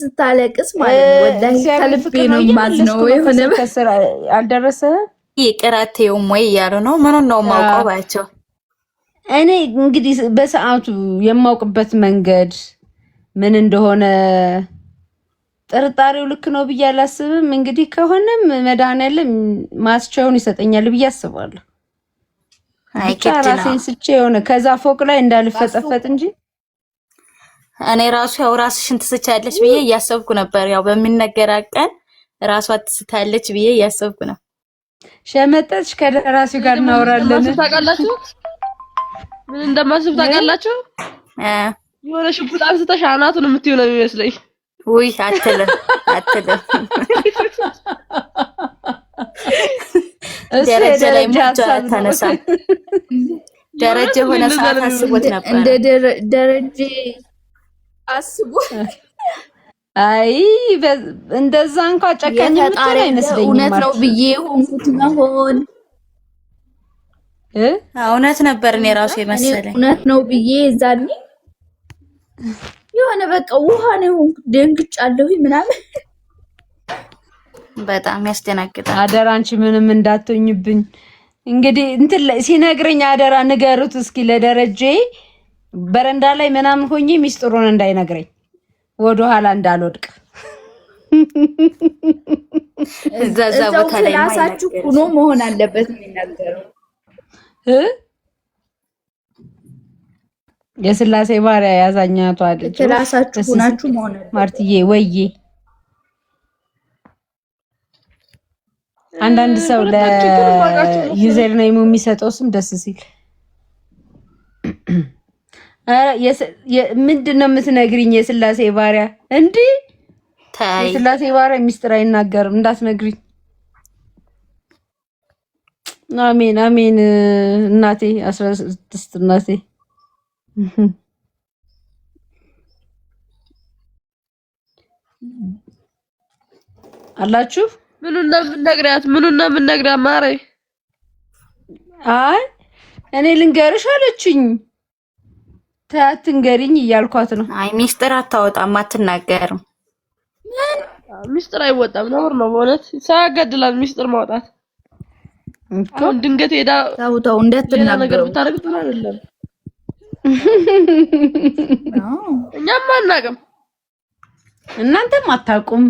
ስታለቅስ ማለት ነው። ወላሂ ከልቤ ነው የማዝነው። የሆነ ከስራ አልደረሰ ይቅራቴውም ወይ እያሉ ነው። ምኑን ነው የማውቀው ባያቸው። እኔ እንግዲህ በሰዓቱ የማውቅበት መንገድ ምን እንደሆነ ጥርጣሬው ልክ ነው ብዬ አላስብም። እንግዲህ ከሆነም መድኃኒዓለም ማስቻውን ይሰጠኛል ብዬ አስባለሁ። ብቻ ራሴን ስቼ የሆነ ከዛ ፎቅ ላይ እንዳልፈጠፈጥ እንጂ እኔ ራሱ ያው ራስሽን ትስቻለች ብዬ እያሰብኩ ነበር። ያው በሚነገራት ቀን ራሷ ትስታለች ብዬ እያሰብኩ ነው። ሸመጠች ከደራሲው ጋር እናወራለን። ታውቃላችሁ ምን እንደማስብ ታውቃላችሁ? የሆነ ሽጉጥ አንስተሽ አናቱን የምትይው ነው የሚመስለኝ። ውይ አትልም አትልም። ደረጃ ላይ ሞቻ ተነሳ። ደረጃ ሆነ ሰዓት አስቦት ነበር። እንደ ደረጃ አስቦ አይ እንደዛ እንኳን ጨካኝ የምትሆን አይመስለኝም። እውነት ነው ብዬ ሆንኩት መሆን እውነት ነበር። እኔ ራሱ የመሰለኝ እውነት ነው ብዬ ዛኔ የሆነ በቃ ውሃ ነው ሆንኩት። ደንግጫለሁ ምናምን በጣም ያስደነግጣል። አደራ አንቺ ምንም እንዳትሆኝብኝ። እንግዲህ እንትን ሲነግረኝ አደራ ንገሩት እስኪ ለደረጀ በረንዳ ላይ ምናምን ሆኜ ሚስጥሩን እንዳይነግረኝ ወደ ኋላ እንዳልወድቅ እዛዛ ቦታ ላይ ራሳችሁ ሆኖ መሆን አለበት የሚናገረው። የስላሴ ባሪያ ያዛኛቷ ልጅ ራሳችሁ ሆናችሁ መሆን አለበት። ማርትዬ ወዬ አንዳንድ ሰው ለዩዘር ኔሙ የሚሰጠው ስም ደስ ሲል ምንድነው የምትነግሪኝ? የስላሴ ባሪያ እንዴ? የስላሴ ባሪያ ሚስጥር አይናገርም እንዳትነግሪኝ። አሜን አሜን እናቴ 16 እናቴ አላችሁ ምኑን ነው የምንነግራት ማሬ? አይ እኔ ልንገርሽ አለችኝ። ታትንገሪኝ እያልኳት ነው። አይ ሚስጥር አታወጣም አትናገርም። ሚስጥር አይወጣም ነውር ነው በእውነት ሳያገድላል ሚስጥር ማውጣት። አሁን ድንገት ሄዳ ታውታው እንዳትናገሩ ብታረግ ጥሩ አይደለም። እኛም አናውቅም እናንተም አታውቁም።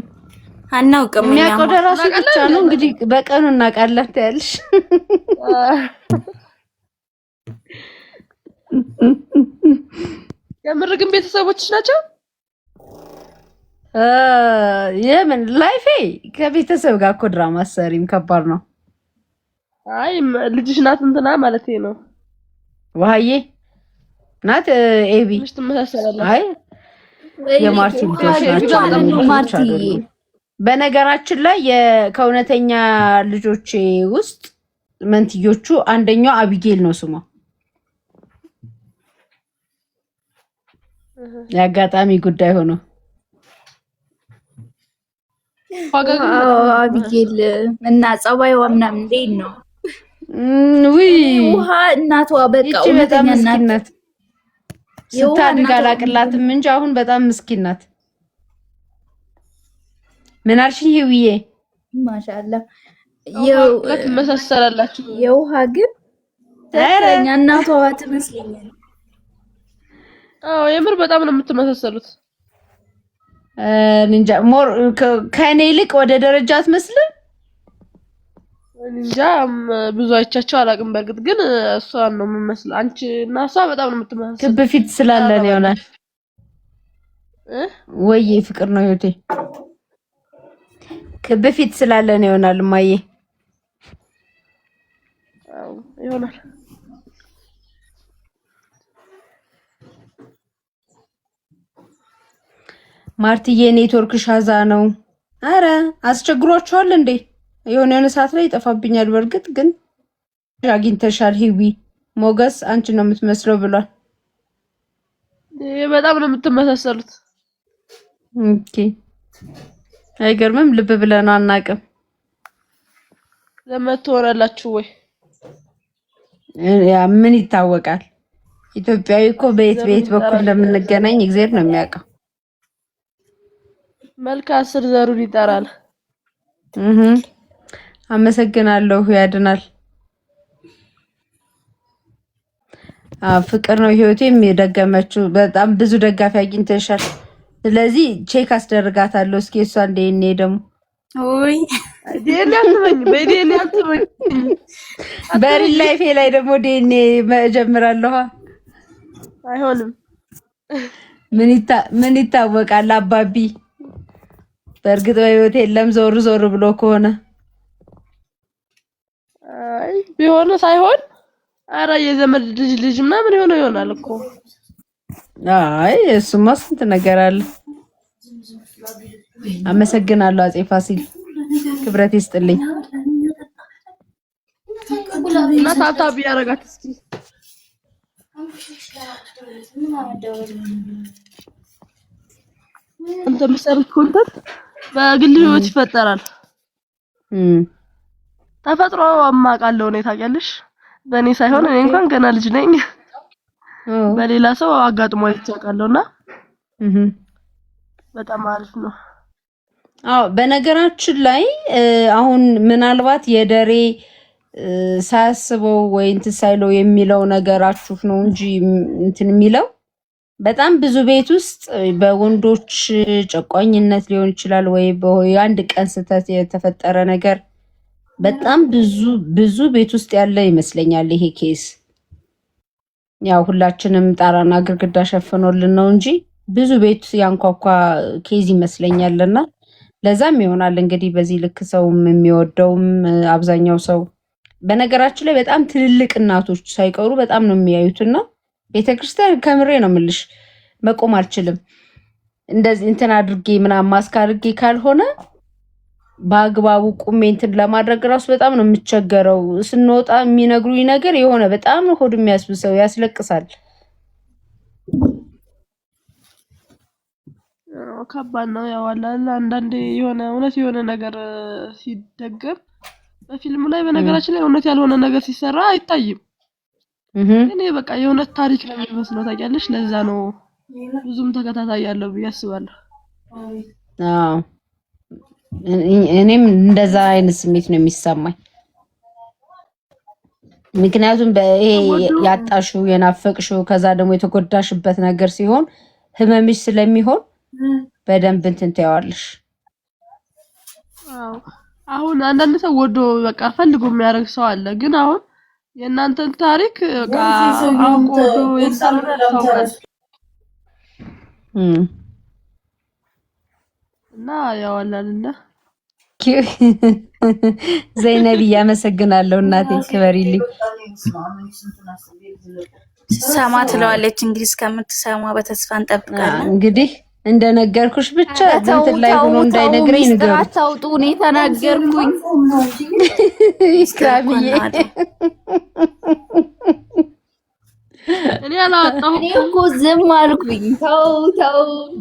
አናውቅም። የሚያውቀው ደራሲ ብቻ ነው። እንግዲህ በቀኑ እናውቃለን ትያለሽ። የምር ግን ቤተሰቦችሽ ናቸው? የምን ላይፌ ከቤተሰብ ጋር እኮ ድራማ ሰሪም ከባድ ነው። አይ ልጅሽ ናት እንትና ማለት ነው። ዋዬ ናት ኤቢ ምሽት ተመሳሰላለ። አይ የማርቲን ልጆች ናቸው። ማርቲዬ በነገራችን ላይ ከእውነተኛ ልጆቼ ውስጥ መንትዮቹ አንደኛው አቢጌል ነው ስሟ። የአጋጣሚ ጉዳይ ሆኖ አቢጌል እና ጸባይዋ ምናምን እንዴት ነው? ውይ ውሃ እናቷ በቃ በጣም ምስኪን ናት። ስታድግ አላቅላትም እንጂ አሁን በጣም ምስኪን ናት። ምን አልሽኝ ህውዬ? ማሻአላ የውሃ መሰሰላላችሁ። የውሃ ግን ተረኛ እናቷ ትመስለኛል። አዎ የምር በጣም ነው የምትመሰሰሉት። እንጃ ሞር ከኔ ይልቅ ወደ ደረጃ አትመስልም። እንጃ ብዙ አይቻቸው አላውቅም። በርግጥ ግን እሷን ነው የምመስለው። አንቺ እና እሷ በጣም ነው የምትመሰሰሉት። ክብ ፊት ስላለን ይሆናል ወይ ፍቅር ነው ህይወቴ። ክብ ፊት ስላለን ይሆናል ማዬ። አዎ ይሆናል። ማርትዬ ኔትወርክ ሻዛ ነው። አረ አስቸግሯቸዋል እንዴ? የሆነ ሰዓት ላይ ይጠፋብኛል። በርግጥ ግን አግኝተሻል ሂዊ ሞገስ አንቺ ነው የምትመስለው ብሏል። በጣም ነው የምትመሳሰሉት። ኦኬ አይገርምም? ልብ ብለን አናውቅም። ለምትወራላችሁ ወይ ያ ምን ይታወቃል? ኢትዮጵያዊ እኮ በየት በኩል እንደምንገናኝ እግዚአብሔር ነው የሚያውቀው። መልክ 10 ዘሩን ይጠራል። አመሰግናለሁ። ያድናል። ፍቅር ነው ህይወቴም የደገመችው። በጣም ብዙ ደጋፊ አግኝተሻል። ስለዚህ ቼክ አስደርጋታለሁ። እስኪ እሷ እንደኔ ደግሞ ወይ ዲኤንኤ አትበኝ፣ በዲኤንኤ አትበኝ። በሪል ላይፌ ላይ ደግሞ ዲኤንኤ እጀምራለሁ። አይሆንም። ምን ይታወቃል አባቢ። በእርግጥ በህይወት የለም ዞር ዞር ብሎ ከሆነ አይ ቢሆን ሳይሆን አረ የዘመድ ልጅ ምናምን ይሆናል እኮ። አይ እሱማ ስንት ነገር አለ። አመሰግናለሁ አፄ ፋሲል ክብረት ይስጥልኝ። እና ታብታብ ያረጋት እስኪ አንተ መሰረት ኮንተንት በግል ህይወት ይፈጠራል። ተፈጥሮ አማቃለሁ ነው ታውቂያለሽ። በእኔ ሳይሆን እኔ እንኳን ገና ልጅ ነኝ። በሌላ ሰው አጋጥሞ አይቻለውና በጣም አሪፍ ነው። አዎ በነገራችን ላይ አሁን ምናልባት የደሬ ሳያስበው ወይ እንትን ሳይለው የሚለው ነገራችሁ ነው እንጂ እንትን የሚለው በጣም ብዙ ቤት ውስጥ በወንዶች ጨቋኝነት ሊሆን ይችላል ወይ በአንድ ቀን ስህተት የተፈጠረ ነገር በጣም ብዙ ቤት ውስጥ ያለ ይመስለኛል ይሄ ኬስ። ያው ሁላችንም ጣራና ግርግዳ ሸፍኖልን ነው እንጂ ብዙ ቤት ያንኳኳ ኬዝ ይመስለኛልና ለዛም ይሆናል እንግዲህ በዚህ ልክ ሰውም የሚወደውም አብዛኛው ሰው በነገራችን ላይ በጣም ትልልቅ እናቶች ሳይቀሩ በጣም ነው የሚያዩትና ቤተክርስቲያን ከምሬ ነው የምልሽ መቆም አልችልም። እንደዚህ እንትን አድርጌ ምናምን ማስክ አድርጌ ካልሆነ በአግባቡ ቁሜ እንትን ለማድረግ ራሱ በጣም ነው የምቸገረው። ስንወጣ የሚነግሩኝ ነገር የሆነ በጣም ሆድ የሚያስብሰው ያስለቅሳል። ከባድ ነው። ያው አላለ አንዳንዴ የሆነ እውነት የሆነ ነገር ሲደገም በፊልም ላይ በነገራችን ላይ እውነት ያልሆነ ነገር ሲሰራ አይታይም። እኔ በቃ የእውነት ታሪክ ነው የሚመስለው ታውቂያለሽ። ለዛ ነው ብዙም ተከታታይ ያለው ብዬ አስባለሁ። አዎ እኔም እንደዛ አይነት ስሜት ነው የሚሰማኝ። ምክንያቱም በይሄ ያጣሽው የናፈቅሽው ከዛ ደግሞ የተጎዳሽበት ነገር ሲሆን ህመምሽ ስለሚሆን በደንብ እንትን ታያዋለሽ። አዎ አሁን አንዳንድ ሰው ወዶ በቃ ፈልጎ የሚያደርግ ሰው አለ። ግን አሁን የእናንተን ታሪክ በቃ አውቆ የታረፈው እና ያው አላልና ዘይነብ ያመሰግናለሁ እናቴ ክበሪልኝ። ሰማ ትለዋለች እንግዲህ እስከምትሰማ በተስፋ እንጠብቃለን። እንግዲህ እንደነገርኩሽ ብቻ እንትን ላይ ሆኖ እንዳይነግረኝ ንገሩ። አታውጡ እኔ ተናገርኩኝ። ኢክራምዬ እኔ አላወጣሁም። እኔ እኮ ዝም አልኩኝ። ተው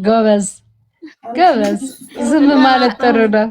ጎበዝ ዝም ማለት ጥሩ ነው።